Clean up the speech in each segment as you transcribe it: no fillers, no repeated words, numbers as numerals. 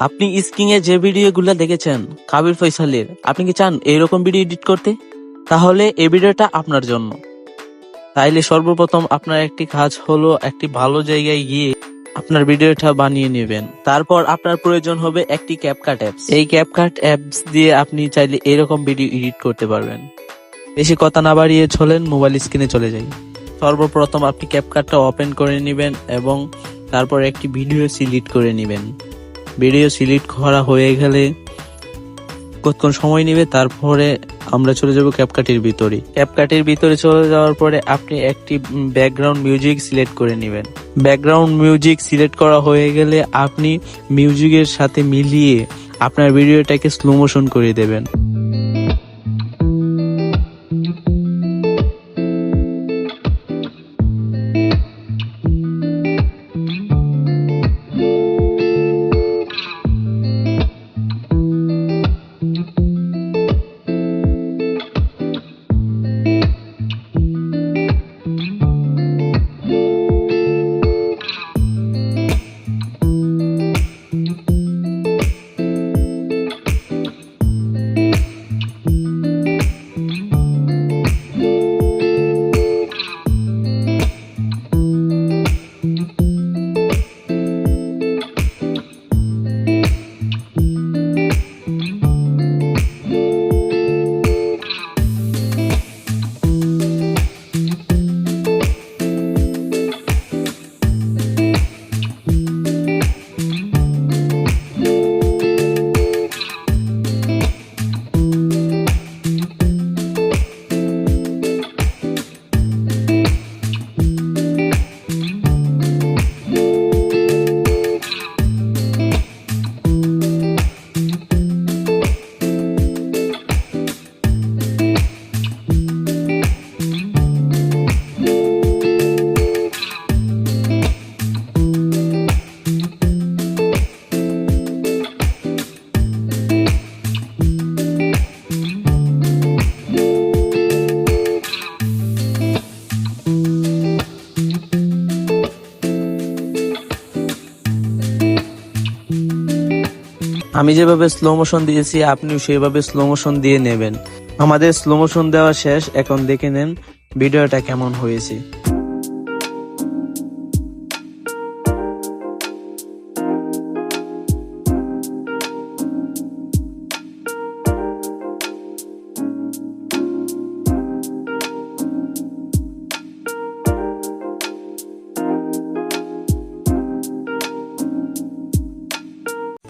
আপনি স্ক্রিনে যে ভিডিওগুলো দেখেছেন কাবির ফয়সালের, আপনি কি চান এইরকম ভিডিও এডিট করতে? তাহলে এই ভিডিওটা আপনার জন্য। তাইলে সর্বপ্রথম আপনার একটি কাজ হলো একটি ভালো জায়গায় গিয়ে আপনার ভিডিওটা বানিয়ে নেবেন। তারপর আপনার প্রয়োজন হবে একটি ক্যাপকাট অ্যাপস। এই ক্যাপকাট অ্যাপস দিয়ে আপনি চাইলে এরকম ভিডিও এডিট করতে পারবেন। বেশি কথা না বাড়িয়ে চলেন মোবাইল স্ক্রিনে চলে যাই। সর্বপ্রথম আপনি ক্যাপকাটটা ওপেন করে নেবেন এবং তারপর একটি ভিডিও সিলেক্ট করে নেবেন। ভিডিও সিলেক্ট করা হয়ে গেলে কতক্ষণ সময় নেবে, তারপরে আমরা চলে যাব ক্যাপকাটের ভিতরে। ক্যাপকাটের ভিতরে চলে যাওয়ার পরে আপনি একটি ব্যাকগ্রাউন্ড মিউজিক সিলেক্ট করে নেবেন। ব্যাকগ্রাউন্ড মিউজিক সিলেক্ট করা হয়ে গেলে আপনি মিউজিকের সাথে মিলিয়ে আপনার ভিডিওটাকে স্লো মোশন করে দেবেন। আমি যেভাবে স্লো মোশন দিয়েছি আপনিও সেভাবে স্লো মোশন দিয়ে নেবেন। আমাদের স্লো মোশন দেওয়া শেষ, এখন দেখে নেন ভিডিওটা কেমন হয়েছে।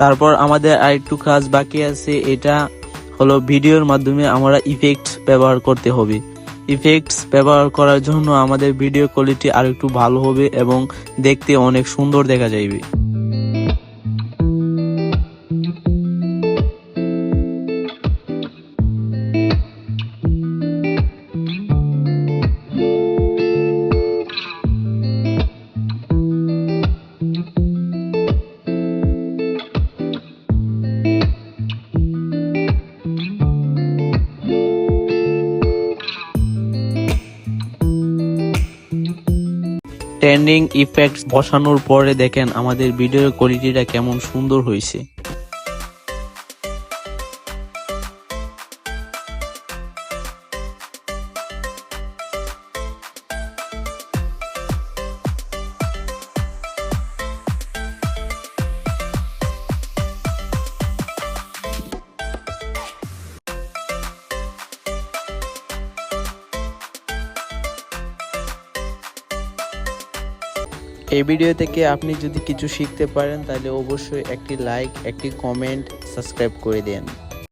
তারপর আমাদের আরেকটু কাজ বাকি আছে, এটা হলো ভিডিওর মাধ্যমে আমরা ইফেক্টস ব্যবহার করতে হবে। ইফেক্টস ব্যবহার করার জন্য আমাদের ভিডিও কোয়ালিটি আরেকটু ভালো হবে এবং দেখতে অনেক সুন্দর দেখা যাবে। ট্রেন্ডিং ইফেক্টস বসানোর পরে দেখেন আমাদের ভিডিওর কোয়ালিটিটা কেমন সুন্দর হয়েছে। এই ভিডিও থেকে আপনি যদি কিছু শিখতে পারেন তাহলে অবশ্যই একটি লাইক, একটি কমেন্ট, সাবস্ক্রাইব করে দেন।